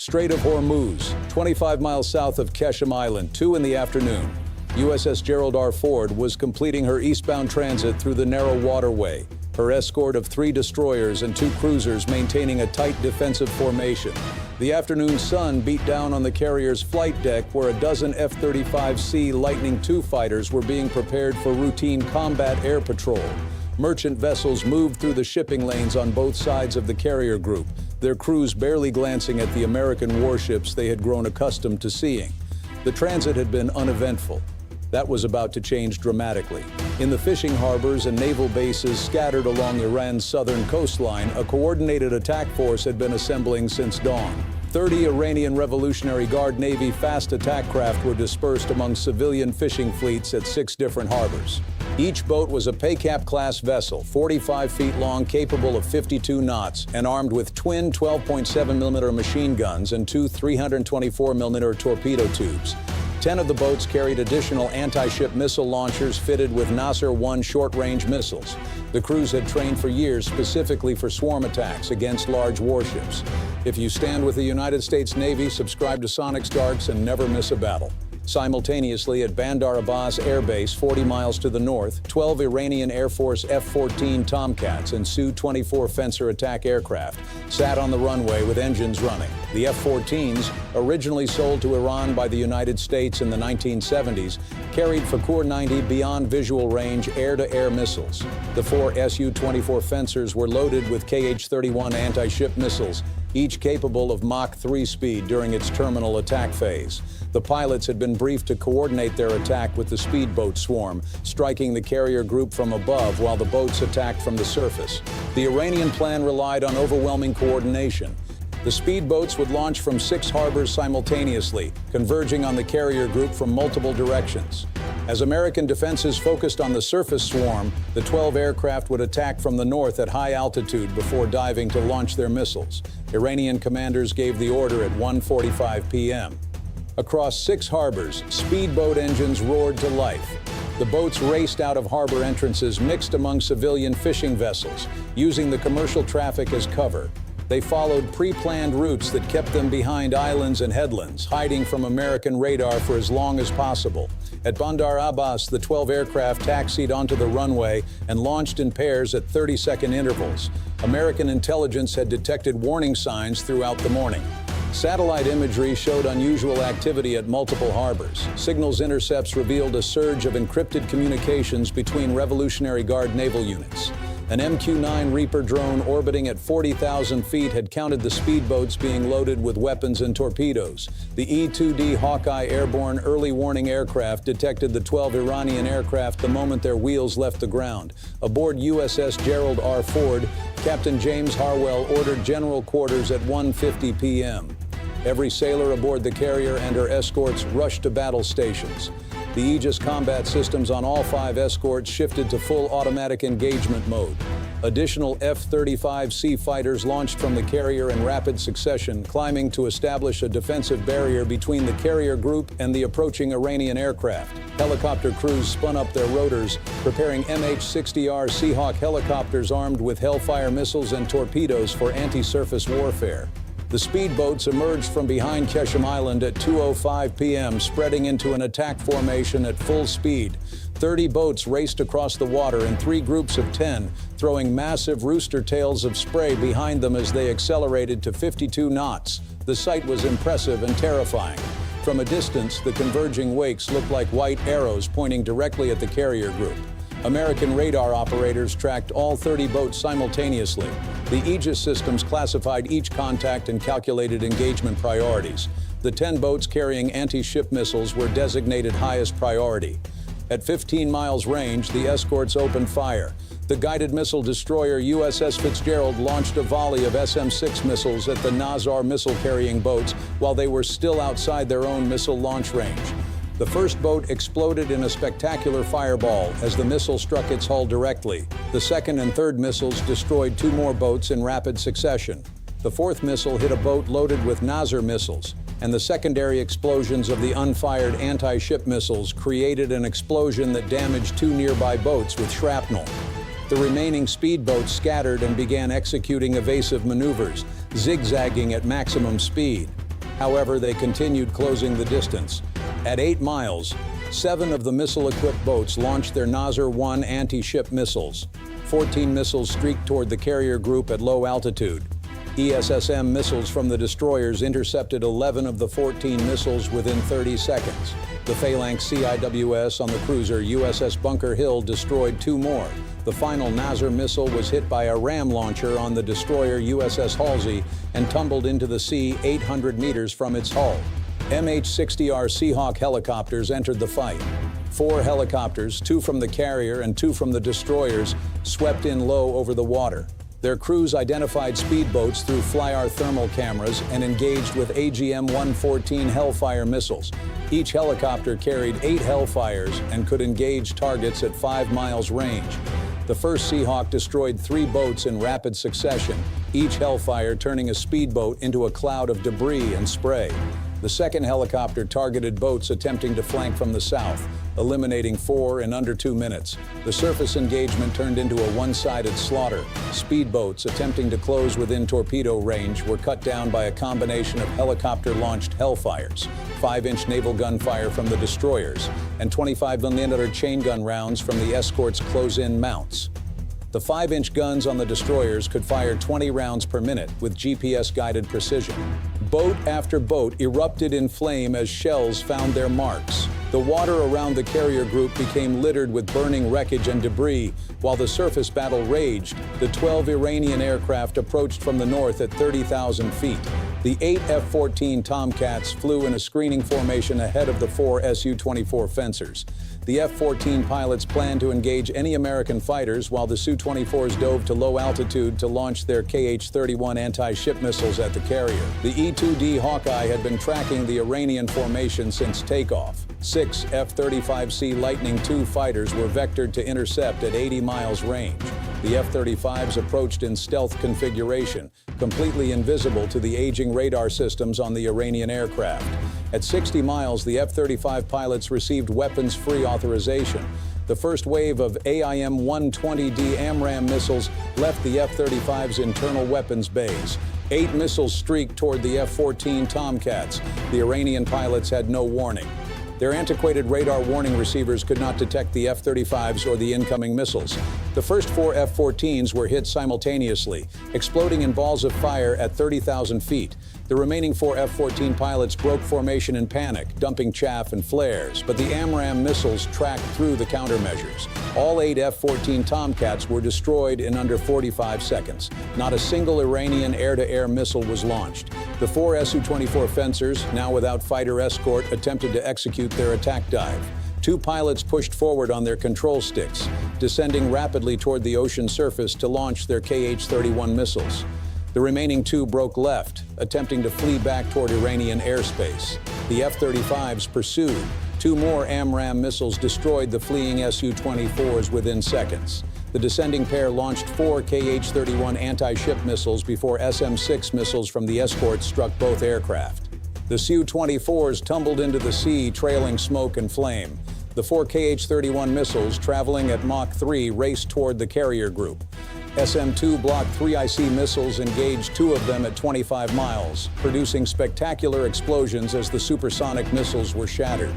Strait of Hormuz, 25 miles south of Keshem Island, 2 in the afternoon. USS Gerald R was completing her eastbound transit through the narrow waterway, her escort of 3 destroyers and 2 cruisers maintaining a tight defensive formation. The afternoon sun beat down on the carrier's flight deck where a dozen F-35C Lightning II fighters were being prepared for routine combat air patrol. Merchant vessels moved through the shipping lanes on both sides of the carrier group, their crews barely glancing at the American warships they had grown accustomed to seeing. The transit had been uneventful. That was about to change dramatically. In the fishing harbors and naval bases scattered along Iran's southern coastline, a coordinated attack force had been assembling since dawn. 30 Iranian Revolutionary Guard Navy fast attack craft were dispersed among civilian fishing fleets at 6 different harbors. Each boat was a Paycap-class vessel, 45 feet long, capable of 52 knots, and armed with twin 12.7mm machine guns and 2 324mm torpedo tubes. 10 of the boats carried additional anti-ship missile launchers fitted with Nasr 1 short-range missiles. The crews had trained for years specifically for swarm attacks against large warships. If you stand with the United States Navy, subscribe to Sonic's Darks and never miss a battle. Simultaneously, at Bandar Abbas Air Base, 40 miles to the north, 12 Iranian Air Force F-14 Tomcats and Su-24 Fencer attack aircraft sat on the runway with engines running. The F-14s, originally sold to Iran by the United States in the 1970s, carried Fakor-90 beyond visual range air-to-air missiles. The 4 Su-24 Fencers were loaded with Kh-31 anti-ship missiles, each capable of Mach 3 speed during its terminal attack phase. The pilots had been briefed to coordinate their attack with the speedboat swarm, striking the carrier group from above while the boats attacked from the surface. The Iranian plan relied on overwhelming coordination. The speedboats would launch from 6 harbors simultaneously, converging on the carrier group from multiple directions. As American defenses focused on the surface swarm, the 12 aircraft would attack from the north at high altitude before diving to launch their missiles. Iranian commanders gave the order at 1:45 p.m. Across 6 harbors, speedboat engines roared to life. The boats raced out of harbor entrances mixed among civilian fishing vessels, using the commercial traffic as cover. They followed pre-planned routes that kept them behind islands and headlands, hiding from American radar for as long as possible. At Bandar Abbas, the 12 aircraft taxied onto the runway and launched in pairs at 30-second intervals. American intelligence had detected warning signs throughout the morning. Satellite imagery showed unusual activity at multiple harbors. Signals intercepts revealed a surge of encrypted communications between Revolutionary Guard naval units. An MQ-9 Reaper drone orbiting at 40,000 feet had counted the speedboats being loaded with weapons and torpedoes. The E-2D Hawkeye airborne early warning aircraft detected the 12 Iranian aircraft the moment their wheels left the ground. Aboard USS Gerald R. Captain James Harwell ordered general quarters at 1:50 p.m. Every sailor aboard the carrier and her escorts rushed to battle stations. The Aegis combat systems on all 5 escorts shifted to full automatic engagement mode. Additional F-35C fighters launched from the carrier in rapid succession, climbing to establish a defensive barrier between the carrier group and the approaching Iranian aircraft. Helicopter crews spun up their rotors, preparing MH-60R Seahawk helicopters armed with Hellfire missiles and torpedoes for anti-surface warfare. The speedboats emerged from behind Keshem Island at 2:05 p.m., spreading into an attack formation at full speed. 30 boats raced across the water in 3 groups of 10, throwing massive rooster tails of spray behind them as they accelerated to 52 knots. The sight was impressive and terrifying. From a distance, the converging wakes looked like white arrows pointing directly at the carrier group. American radar operators tracked all 30 boats simultaneously. The Aegis systems classified each contact and calculated engagement priorities. The 10 boats carrying anti-ship missiles were designated highest priority. At 15 miles range, the escorts opened fire. The guided missile destroyer USS Fitzgerald launched a volley of SM-6 missiles at the Nasr missile-carrying boats while they were still outside their own missile launch range. The first boat exploded in a spectacular fireball as the missile struck its hull directly. The second and third missiles destroyed 2 more boats in rapid succession. The fourth missile hit a boat loaded with Nasr missiles, and the secondary explosions of the unfired anti-ship missiles created an explosion that damaged 2 nearby boats with shrapnel. The remaining speedboats scattered and began executing evasive maneuvers, zigzagging at maximum speed. However, they continued closing the distance. At 8 miles, 7 of the missile-equipped boats launched their Nasr 1 anti-ship missiles. 14 missiles streaked toward the carrier group at low altitude. ESSM missiles from the destroyers intercepted 11 of the 14 missiles within 30 seconds. The phalanx CIWS on the cruiser USS Bunker Hill destroyed 2 more. The final Nasr missile was hit by a ram launcher on the destroyer USS Halsey and tumbled into the sea 800 meters from its hull. MH-60R Seahawk helicopters entered the fight. 4 helicopters, 2 from the carrier and 2 from the destroyers, swept in low over the water. Their crews identified speedboats through FLIR thermal cameras and engaged with AGM-114 Hellfire missiles. Each helicopter carried 8 Hellfires and could engage targets at 5 miles range. The first Seahawk destroyed 3 boats in rapid succession, each Hellfire turning a speedboat into a cloud of debris and spray. The second helicopter targeted boats attempting to flank from the south, eliminating 4 in under 2 minutes. The surface engagement turned into a one-sided slaughter. Speedboats attempting to close within torpedo range were cut down by a combination of helicopter-launched Hellfires, 5-inch naval gunfire from the destroyers, and 25mm chain gun rounds from the escort's close-in mounts. The 5-inch guns on the destroyers could fire 20 rounds per minute with GPS-guided precision. Boat after boat erupted in flame as shells found their marks. The water around the carrier group became littered with burning wreckage and debris. While the surface battle raged, the 12 Iranian aircraft approached from the north at 30,000 feet. The 8 F-14 Tomcats flew in a screening formation ahead of the 4 Su-24 Fencers. The F-14 pilots planned to engage any American fighters while the Su-24s dove to low altitude to launch their KH-31 anti-ship missiles at the carrier. The E-2D Hawkeye had been tracking the Iranian formation since takeoff. 6 F-35C Lightning II fighters were vectored to intercept at 80 miles range. The F-35s approached in stealth configuration, completely invisible to the aging radar systems on the Iranian aircraft. At 60 miles, the F-35 pilots received weapons-free authorization. The first wave of AIM-120D AMRAAM missiles left the F-35's internal weapons bays. 8 missiles streaked toward the F-14 Tomcats. The Iranian pilots had no warning. Their antiquated radar warning receivers could not detect the F-35s or the incoming missiles. The first 4 F-14s were hit simultaneously, exploding in balls of fire at 30,000 feet. The remaining 4 F-14 pilots broke formation in panic, dumping chaff and flares, but the AMRAAM missiles tracked through the countermeasures. All 8 F-14 Tomcats were destroyed in under 45 seconds. Not a single Iranian air-to-air missile was launched. The 4 Su-24 Fencers, now without fighter escort, attempted to execute their attack dive. 2 pilots pushed forward on their control sticks, descending rapidly toward the ocean surface to launch their KH-31 missiles. The remaining 2 broke left, attempting to flee back toward Iranian airspace. The F-35s pursued. 2 more AMRAAM missiles destroyed the fleeing Su-24s within seconds. The descending pair launched 4 KH-31 anti-ship missiles before SM-6 missiles from the escort struck both aircraft. The Su-24s tumbled into the sea, trailing smoke and flame. The 4 KH-31 missiles, traveling at Mach 3, raced toward the carrier group. SM-2 Block 3 IC missiles engaged 2 of them at 25 miles, producing spectacular explosions as the supersonic missiles were shattered.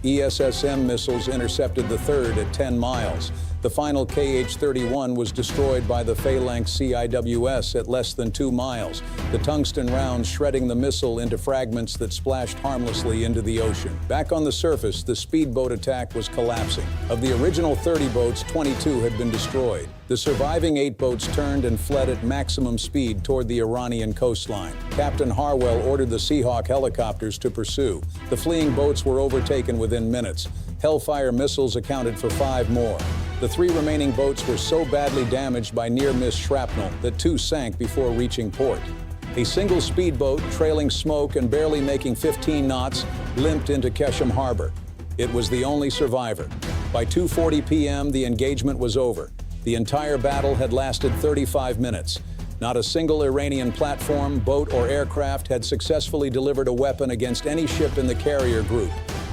ESSM missiles intercepted the 3rd at 10 miles. The final KH-31 was destroyed by the phalanx CIWS at less than 2 miles, the tungsten rounds shredding the missile into fragments that splashed harmlessly into the ocean. Back on the surface, the speedboat attack was collapsing. Of the original 30 boats, 22 had been destroyed. The surviving 8 boats turned and fled at maximum speed toward the Iranian coastline. Captain Harwell ordered the Seahawk helicopters to pursue. The fleeing boats were overtaken within minutes. Hellfire missiles accounted for 5 more. The 3 remaining boats were so badly damaged by near-miss shrapnel that 2 sank before reaching port. A single speedboat, trailing smoke and barely making 15 knots, limped into Keshem Harbor. It was the only survivor. By 2:40 p.m., the engagement was over. The entire battle had lasted 35 minutes. Not a single Iranian platform, boat, or aircraft had successfully delivered a weapon against any ship in the carrier group.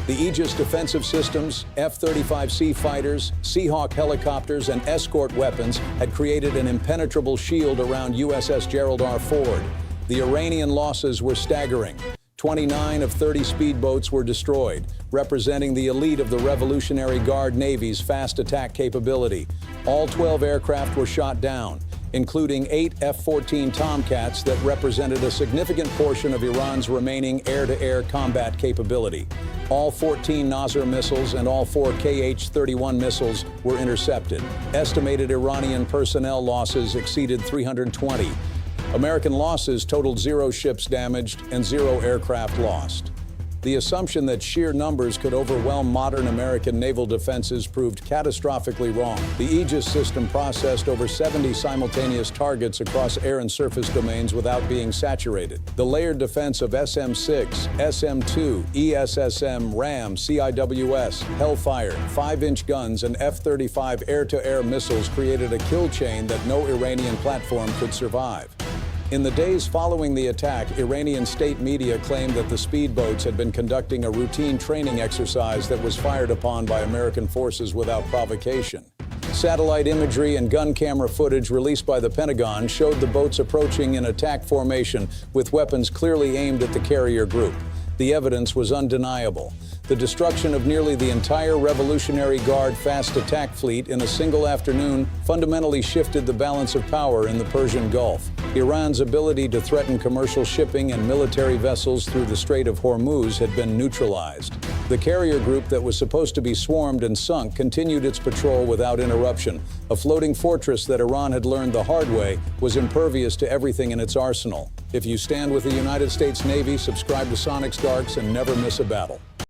The Aegis defensive systems, F-35C fighters, Seahawk helicopters, and escort weapons had created an impenetrable shield around USS Gerald R. The Iranian losses were staggering. 29 of 30 speedboats were destroyed, representing the elite of the Revolutionary Guard Navy's fast attack capability. All 12 aircraft were shot down, including 8 F-14 Tomcats that represented a significant portion of Iran's remaining air-to-air combat capability. All 14 Nasr missiles and all 4 Kh-31 missiles were intercepted. Estimated Iranian personnel losses exceeded 320. American losses totaled 0 ships damaged and 0 aircraft lost. The assumption that sheer numbers could overwhelm modern American naval defenses proved catastrophically wrong. The Aegis system processed over 70 simultaneous targets across air and surface domains without being saturated. The layered defense of SM-6, SM-2, ESSM, RAM, CIWS, Hellfire, 5-inch guns, and F-35 air-to-air missiles created a kill chain that no Iranian platform could survive. In the days following the attack, Iranian state media claimed that the speedboats had been conducting a routine training exercise that was fired upon by American forces without provocation. Satellite imagery and gun camera footage released by the Pentagon showed the boats approaching in attack formation with weapons clearly aimed at the carrier group. The evidence was undeniable. The destruction of nearly the entire Revolutionary Guard fast attack fleet in a single afternoon fundamentally shifted the balance of power in the Persian Gulf. Iran's ability to threaten commercial shipping and military vessels through the Strait of Hormuz had been neutralized. The carrier group that was supposed to be swarmed and sunk continued its patrol without interruption. A floating fortress that Iran had learned the hard way was impervious to everything in its arsenal. If you stand with the United States Navy, subscribe to Sonic's Darks and never miss a battle.